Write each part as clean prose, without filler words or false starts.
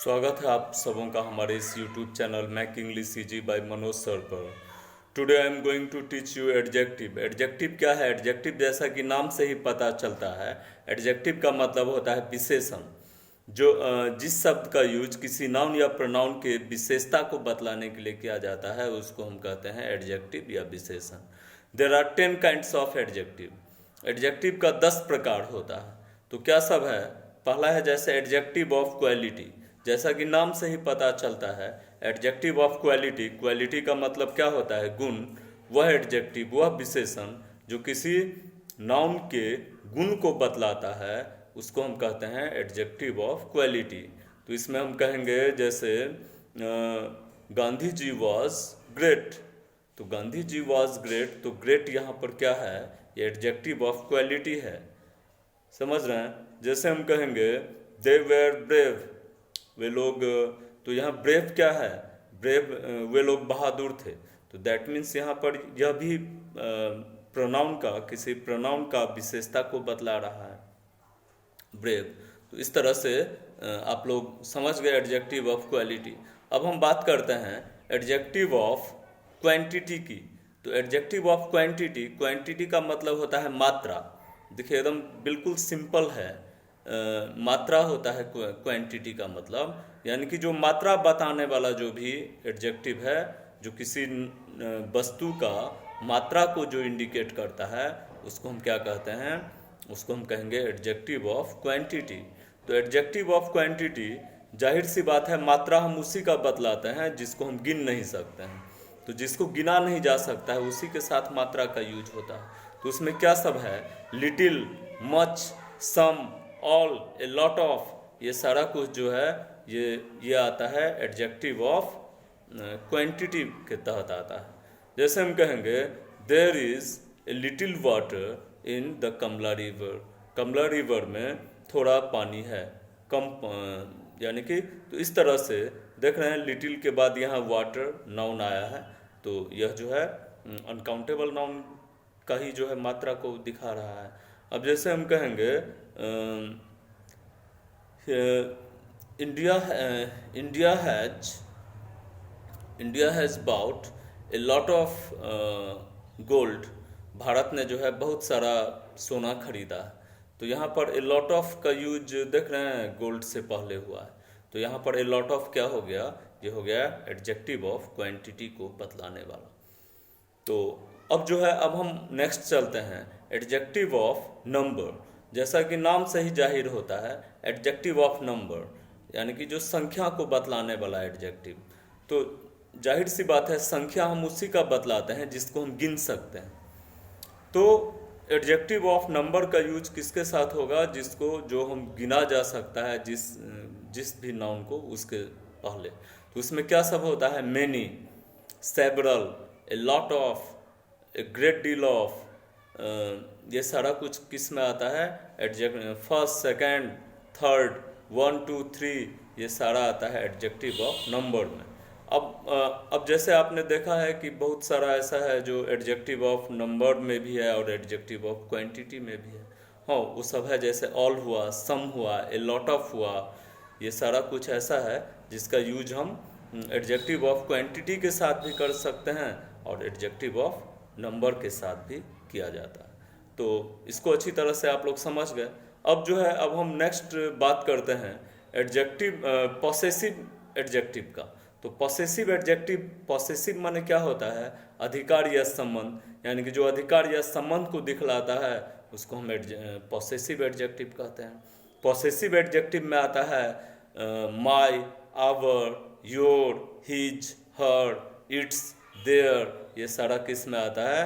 स्वागत है आप सबों का हमारे इस YouTube channel make English easy by Manoj sir पर। Today I am going to teach you adjective. Adjective क्या है? एडजेक्टिव जैसा कि नाम से ही पता चलता है, एडजेक्टिव का मतलब होता है विशेषण। जो जिस शब्द का यूज किसी नाउन या प्रोनाउन के विशेषता को बतलाने के लिए किया जाता है उसको हम कहते हैं एडजेक्टिव या विशेषण। There are 10 kinds of adjective. Adjective का 10 प्रकार होता है। तो क्या सब है? पहला है जैसे एडजेक्टिव ऑफ क्वालिटी। जैसा कि नाम से ही पता चलता है, एडजेक्टिव ऑफ क्वालिटी, क्वालिटी का मतलब क्या होता है? गुण। वह एडजेक्टिव, वह विशेषण जो किसी नाउन के गुण को बतलाता है उसको हम कहते हैं एडजेक्टिव ऑफ क्वालिटी। तो इसमें हम कहेंगे जैसे गांधी जी वॉज ग्रेट। तो गांधी जी वॉज ग्रेट, तो ग्रेट यहाँ पर क्या है? ये एडजेक्टिव ऑफ क्वालिटी है। समझ रहे हैं? जैसे हम कहेंगे दे वेर ब्रेव, वे लोग, तो यहाँ ब्रेव क्या है? ब्रेव, वे लोग बहादुर थे। तो दैट मीन्स यहाँ पर यह भी प्रोनाउन का, किसी प्रोनाउन का विशेषता को बतला रहा है, ब्रेव। तो इस तरह से आप लोग समझ गए एडजेक्टिव ऑफ क्वालिटी। अब हम बात करते हैं एडजेक्टिव ऑफ क्वांटिटी की। तो एडजेक्टिव ऑफ क्वांटिटी, क्वांटिटी का मतलब होता है मात्रा। देखिए एकदम बिल्कुल सिंपल है। मात्रा होता है क्वांटिटी का मतलब, यानी कि जो मात्रा बताने वाला जो भी एडजेक्टिव है, जो किसी वस्तु का मात्रा को जो इंडिकेट करता है उसको हम क्या कहते हैं? उसको हम कहेंगे एडजेक्टिव ऑफ क्वांटिटी। तो एडजेक्टिव ऑफ क्वांटिटी, जाहिर सी बात है मात्रा हम उसी का बतलाते हैं जिसको हम गिन नहीं सकते हैं। तो जिसको गिना नहीं जा सकता है उसी के साथ मात्रा का यूज होता है। तो उसमें क्या सब है? Little, much, some, all, a lot of, ये सारा कुछ जो है ये आता है एडजेक्टिव ऑफ क्वांटिटी के तहत आता है। जैसे हम कहेंगे there is a little water in the Kamala river. Kamala river में थोड़ा पानी है, कम, यानी कि, तो इस तरह से देख रहे हैं लिटिल के बाद यहाँ वाटर नाउन आया है। तो यह जो है अनकाउंटेबल नाउन का ही जो है मात्रा को दिखा रहा है। अब जैसे हम कहेंगे India has about a lot of gold. Bharat ने जो है बहुत सारा सोना खरीदा है। तो यहाँ पर ए लॉट ऑफ का यूज देख रहे हैं गोल्ड से पहले हुआ है। तो यहाँ पर ए लॉट ऑफ क्या हो गया? ये हो गया एडजेक्टिव ऑफ क्वांटिटी को बतलाने वाला। तो अब जो है, अब हम नेक्स्ट चलते हैं एडजेक्टिव ऑफ नंबर। जैसा कि नाम से ही जाहिर होता है, एडजेक्टिव ऑफ नंबर, यानी कि जो संख्या को बतलाने वाला एडजेक्टिव। तो जाहिर सी बात है संख्या हम उसी का बतलाते हैं जिसको हम गिन सकते हैं। तो एडजेक्टिव ऑफ नंबर का यूज किसके साथ होगा? जिसको, जो हम गिना जा सकता है, जिस भी नाउन को, उसके पहले। तो उसमें क्या सब होता है? Many, several, A lot of, a great deal of, ये सारा कुछ किस में आता है? एडजेक्टिव फर्स्ट, सेकंड, थर्ड, 1, 2, 3, ये सारा आता है एडजेक्टिव ऑफ नंबर में। अब जैसे आपने देखा है कि बहुत सारा ऐसा है जो एडजेक्टिव ऑफ नंबर में भी है और एडजेक्टिव ऑफ क्वांटिटी में भी है। हाँ, वो सब है, जैसे ऑल हुआ, सम हुआ, ए लॉट ऑफ हुआ, ये सारा कुछ ऐसा है जिसका यूज हम एडजेक्टिव ऑफ क्वांटिटी के साथ भी कर सकते हैं और एडजेक्टिव ऑफ नंबर के साथ भी किया जाता है। तो इसको अच्छी तरह से आप लोग समझ गए। अब जो है, अब हम नेक्स्ट बात करते हैं एडजेक्टिव पॉसेसिव एडजेक्टिव का। तो पॉसेसिव एडजेक्टिव, पॉसेसिव माने क्या होता है? अधिकार या संबंध, यानी कि जो अधिकार या संबंध को दिखलाता है उसको हम पॉसेसिव एडजेक्टिव कहते हैं। पॉसेसिव एडजेक्टिव में आता है my, our, your, his, her, its, their, ये सारा किस में आता है?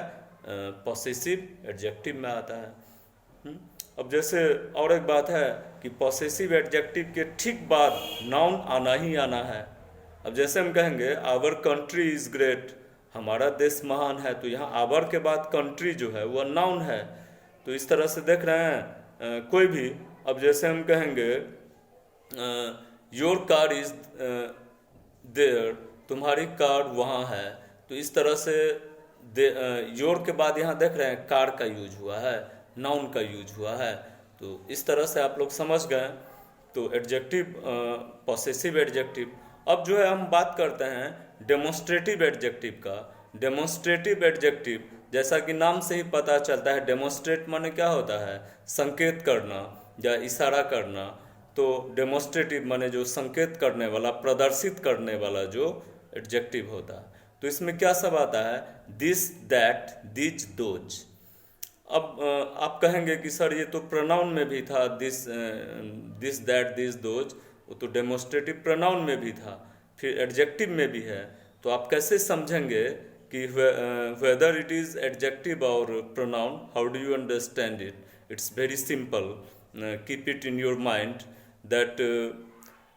पॉसेसिव एडजेक्टिव में आता है। अब जैसे और एक बात है कि पॉसेसिव एडजेक्टिव के ठीक बाद नाउन आना ही आना है। अब जैसे हम कहेंगे आवर कंट्री इज ग्रेट, हमारा देश महान है, तो यहाँ आवर के बाद कंट्री जो है वह नाउन है। तो इस तरह से देख रहे हैं कोई भी। अब जैसे हम कहेंगे योर कार इज देयर, तुम्हारी कार वहाँ है। तो इस तरह से योर के बाद यहाँ देख रहे हैं कार का यूज हुआ है, नाउन का यूज हुआ है। तो इस तरह से आप लोग समझ गए। तो एडजेक्टिव, पॉसेसिव एडजेक्टिव। अब जो है हम बात करते हैं डेमोन्स्ट्रेटिव एडजेक्टिव का। डेमोन्स्ट्रेटिव एडजेक्टिव, जैसा कि नाम से ही पता चलता है, डेमोन्स्ट्रेट माने क्या होता है, संकेत करना या इशारा करना। तो डेमोन्स्ट्रेटिव माने जो संकेत करने वाला, प्रदर्शित करने वाला जो एडजेक्टिव होता है। तो इसमें क्या सब आता है, दिस, दैट, दिस, दोज। अब आप कहेंगे कि सर ये तो प्रोनाउन में भी था, this, this, that, this, those, वो तो डेमोन्स्ट्रेटिव प्रोनाउन में भी था, फिर एडजेक्टिव में भी है। तो आप कैसे समझेंगे कि वेदर इट इज एडजेक्टिव और pronoun, how do you understand it? It's very simple, keep it in your mind that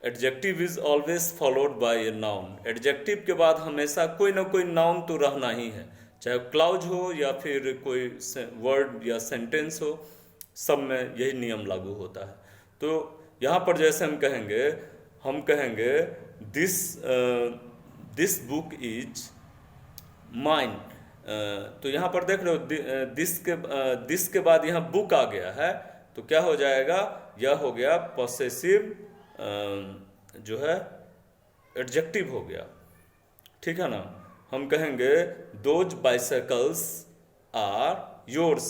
adjective is always followed by a noun. Adjective के बाद हमेशा कोई ना कोई नाउन तो रहना ही है, चाहे क्लाउज हो या फिर कोई वर्ड या सेंटेंस हो, सब में यही नियम लागू होता है। तो यहाँ पर जैसे हम कहेंगे this, this book is mine. तो यहाँ पर देख रहे हो दिस के बाद यहाँ बुक आ गया है, तो क्या हो जाएगा, यह हो गया पॉसेसिव जो है एडजेक्टिव हो गया, ठीक है ना। हम कहेंगे दोज बाइसाइकल्स आर योर्स,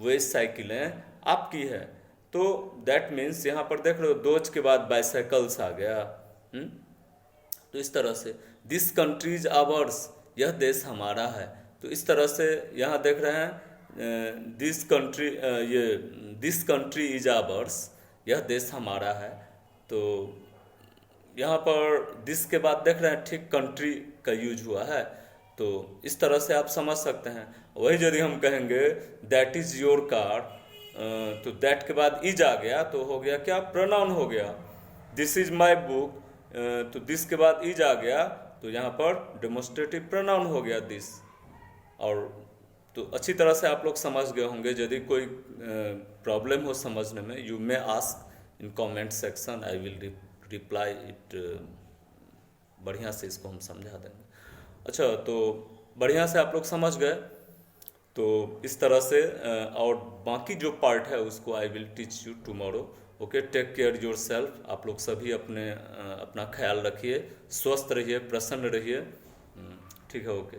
वे साइकिलें आपकी है। तो दैट मीन्स यहाँ पर देख रहे हो दोज के बाद बाइसाइकल्स आ गया। तो इस तरह से दिस कंट्री इज आवर्स, यह देश हमारा है। तो इस तरह से यहाँ देख रहे हैं दिस कंट्री, ये दिस कंट्री इज आवर्स, यह देश हमारा है। तो यहाँ पर दिस के बाद देख रहे हैं ठीक कंट्री का यूज हुआ है। तो इस तरह से आप समझ सकते हैं। वही यदि हम कहेंगे दैट इज योर कार, तो दैट के बाद इज आ गया, तो हो गया क्या, प्रोनाउन हो गया। दिस इज माई बुक, तो दिस के बाद इज आ गया, तो यहाँ पर डेमोन्स्ट्रेटिव प्रोनाउन हो गया दिस। और तो अच्छी तरह से आप लोग समझ गए होंगे। यदि कोई प्रॉब्लम हो समझने में, you may ask in comment section, I will reply it. बढ़िया से इसको हम समझा देंगे। अच्छा, तो बढ़िया से आप लोग समझ गए। तो इस तरह से और बाकी जो पार्ट है उसको I will teach you tomorrow. Okay, take care yourself. आप लोग सभी अपना ख्याल रखिए, स्वस्थ रहिए, प्रसन्न रहिए। ठीक है, ओके।